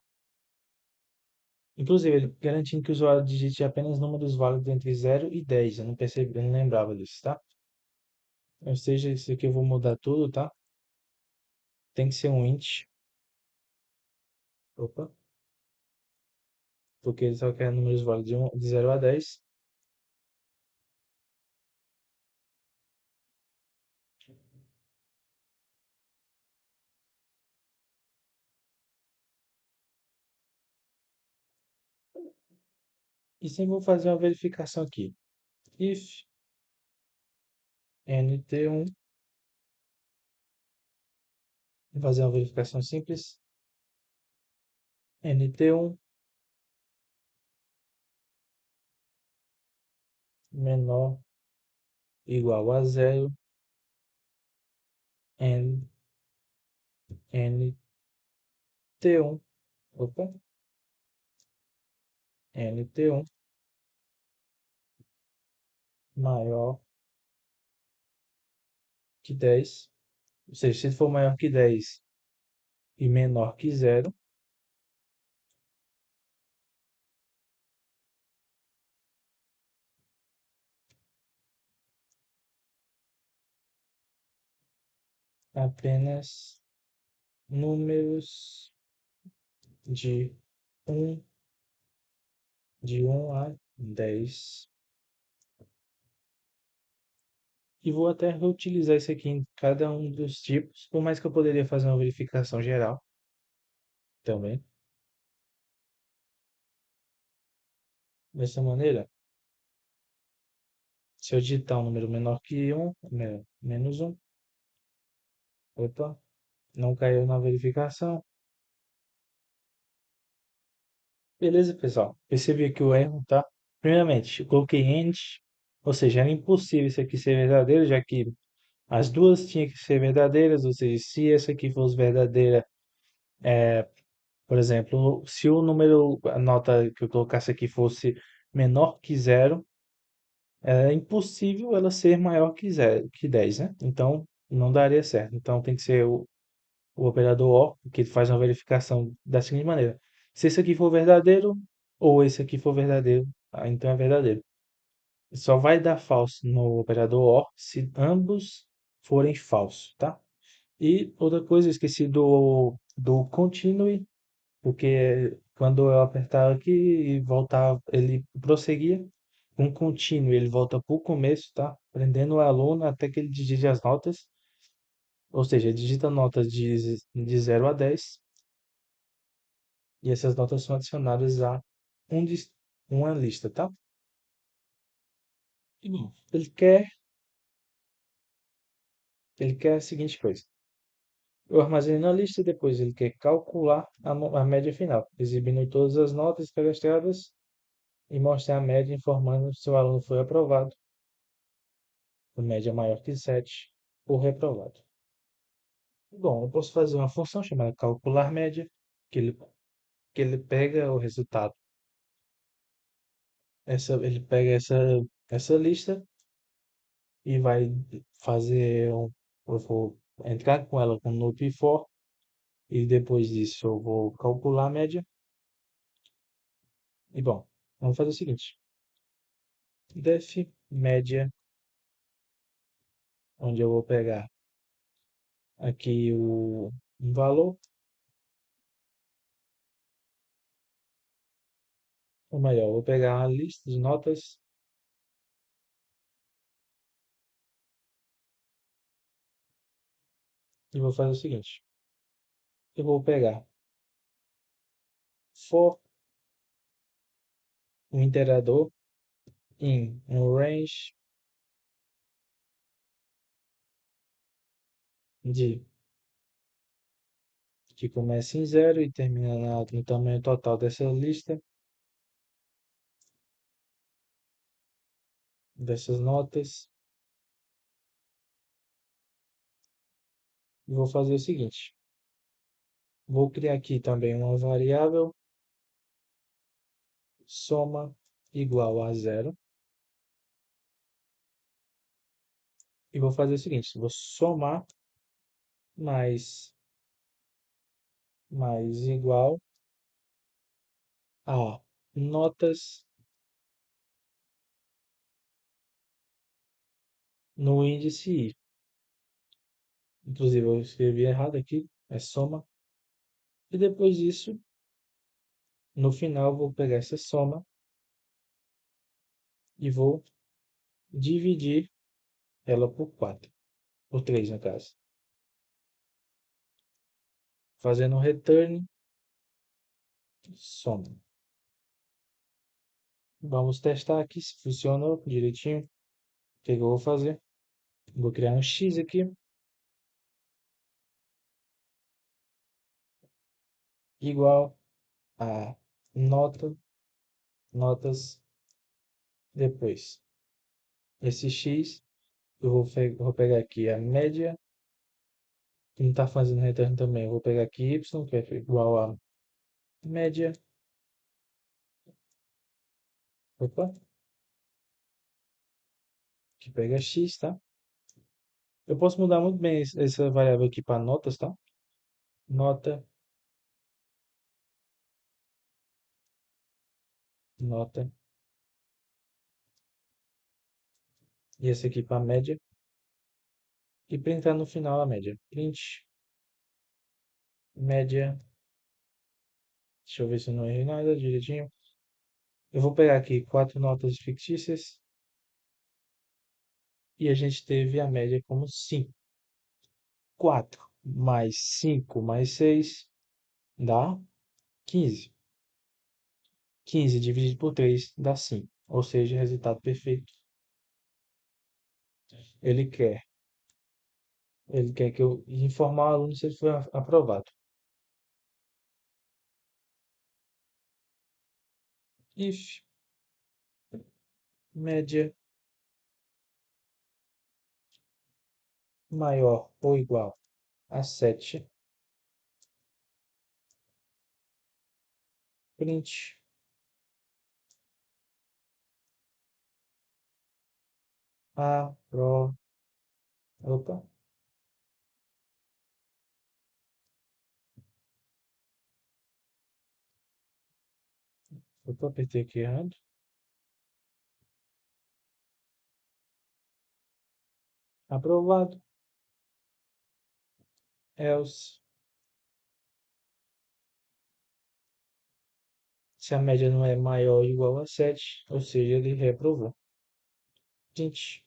inclusive, ele garantindo que o usuário digite apenas números válidos entre 0 e 10. Eu não percebi, eu não lembrava disso, tá? Ou seja, isso aqui eu vou mudar tudo, tá? Tem que ser um int. Opa. Porque ele só quer números válidos de 0 a 10. E sempre vou fazer uma verificação aqui. If nt1, vou fazer uma verificação simples. nt1 menor igual a 0 and nt1, opa, nt1 maior que 10 Ou seja, se for maior que 10 e menor que zero, apenas números de um a 10. E vou até reutilizar isso aqui em cada um dos tipos, por mais que eu poderia fazer uma verificação geral também. Dessa maneira, se eu digitar um número menor que um, menos um, opa, não caiu na verificação. Beleza, pessoal. Percebi aqui o erro, tá? Primeiramente, eu coloquei end, ou seja, era impossível isso aqui ser verdadeiro, já que as duas tinham que ser verdadeiras, ou seja, se essa aqui fosse verdadeira, por exemplo, se o número, a nota que eu colocasse aqui fosse menor que zero, é impossível ela ser maior que zero, que 10, né? Então, não daria certo. Então, tem que ser o operador OR, que faz uma verificação da seguinte maneira: se esse aqui for verdadeiro ou esse aqui for verdadeiro, então é verdadeiro. Só vai dar falso no operador OR se ambos forem falsos, tá? E outra coisa, eu esqueci do continue, porque quando eu apertava aqui e voltava, ele prosseguia. Com continue, ele volta para o começo, tá? Prendendo o aluno até que ele digite as notas, ou seja, ele digita notas de 0 a 10 e essas notas são adicionadas a um, uma lista, tá? E bom, ele quer a seguinte coisa. Eu armazenei na lista e depois ele quer calcular a média final, exibindo todas as notas cadastradas e mostrar a média informando se o aluno foi aprovado, por média maior que 7 ou reprovado. Bom, eu posso fazer uma função chamada calcular média, que ele, que ele pega o resultado. Ele pega essa lista e vai fazer eu vou entrar com ela com no P4 e depois disso eu vou calcular a média. E bom, vamos fazer o seguinte: def média, onde eu vou pegar aqui um valor, ou melhor, eu vou pegar uma lista de notas e vou fazer o seguinte: eu vou pegar for um iterador em um range de que começa em zero e termina no tamanho total dessa lista, dessas notas. E vou fazer o seguinte: vou criar aqui também uma variável soma igual a zero. E vou fazer o seguinte: vou somar mais igual a notas no índice i. Inclusive, eu escrevi errado aqui, é soma. E depois disso, no final, vou pegar essa soma e vou dividir ela por 4, por 3 no caso. Fazendo um return, soma. Vamos testar aqui se funcionou direitinho. O que eu vou fazer? Vou criar um X aqui, igual a nota, notas depois. Esse X, eu vou pegar aqui a média, que não está fazendo return também. Eu vou pegar aqui Y, que é igual a média. Opa, que pega X, tá? Eu posso mudar muito bem essa variável aqui para notas, tá? Nota, nota, e essa aqui para média, e printar no final a média. Print, média, deixa eu ver se eu não errei nada direitinho. Eu vou pegar aqui quatro notas fictícias e a gente teve a média como 5. 4 mais 5 mais 6 dá 15. 15 dividido por 3 dá 5. Ou seja, resultado perfeito. Ele quer, ele quer que eu informar o aluno se ele foi aprovado. If média maior ou igual a 7, print apro... Opa, opa, apertei aqui errado. Aprovado. Else, se a média não é maior ou igual a 7, ou seja, ele reprovou. Print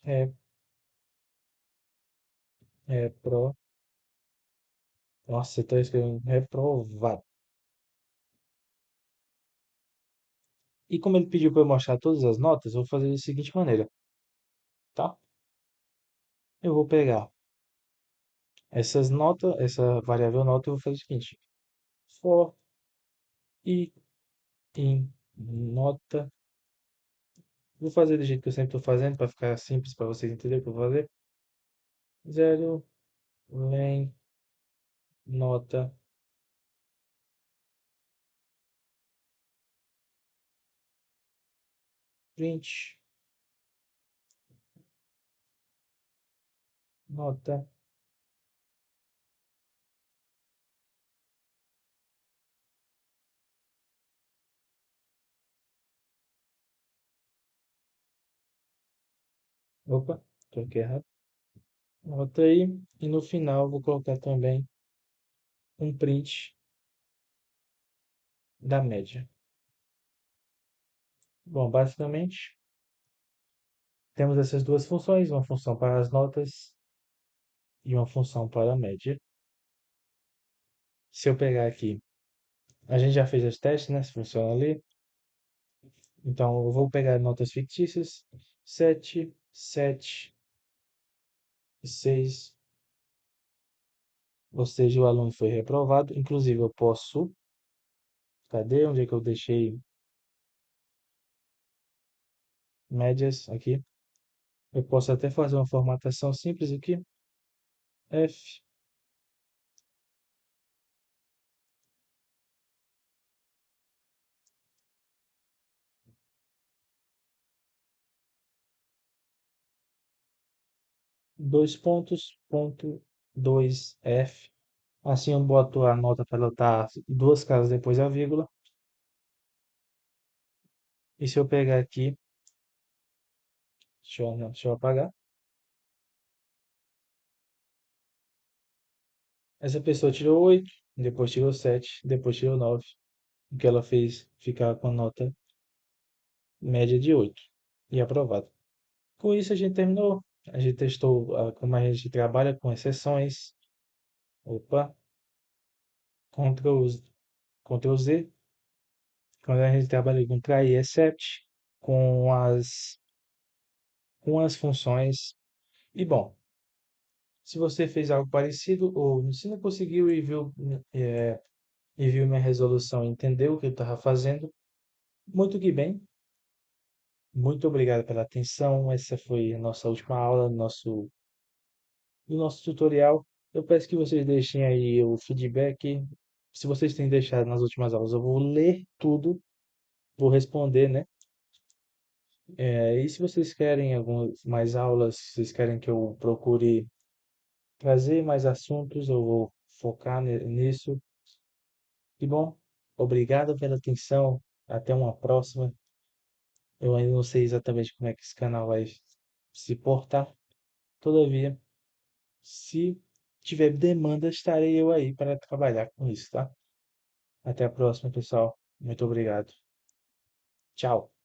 é, repro... Nossa, está escrevendo reprovado. E como ele pediu para eu mostrar todas as notas, eu vou fazer da seguinte maneira, tá? Eu vou pegar essas notas, essa variável nota, eu vou fazer o seguinte: for i in nota. Vou fazer do jeito que eu sempre estou fazendo, para ficar simples para vocês entenderem o que eu vou fazer. Zero len nota print nota. Opa, coloquei errado. Nota aí. E no final vou colocar também um print da média. Bom, basicamente temos essas duas funções, uma função para as notas e uma função para a média. Se eu pegar aqui, a gente já fez os testes, né? Se funciona ali. Então eu vou pegar notas fictícias, 7, 7 e 6. Ou seja, o aluno foi reprovado. Inclusive, eu posso. Cadê? Onde é que eu deixei médias aqui? Eu posso até fazer uma formatação simples aqui. F, 2 pontos, ponto 2 F. Assim eu boto a nota para ela estar duas casas depois da vírgula. E se eu pegar aqui, deixa eu apagar. Essa pessoa tirou 8, depois tirou 7, depois tirou 9. O que ela fez ficar com a nota média de 8 e aprovado. Com isso a gente terminou. A gente testou como a gente trabalha com exceções. Opa, Ctrl, Ctrl Z. Quando a gente trabalha com try except, com as funções. E bom, se você fez algo parecido ou se não conseguiu e viu minha resolução e entendeu o que eu estava fazendo, muito que bem. Muito obrigado pela atenção. Essa foi a nossa última aula do nosso tutorial. Eu peço que vocês deixem aí o feedback. Se vocês têm deixado nas últimas aulas, eu vou ler tudo, vou responder, né? E se vocês querem algumas mais aulas, se vocês querem que eu procure trazer mais assuntos, eu vou focar nisso. Que bom. Obrigado pela atenção. Até uma próxima. Eu ainda não sei exatamente como é que esse canal vai se portar. Todavia, se tiver demanda, estarei eu aí para trabalhar com isso, tá? Até a próxima, pessoal. Muito obrigado. Tchau.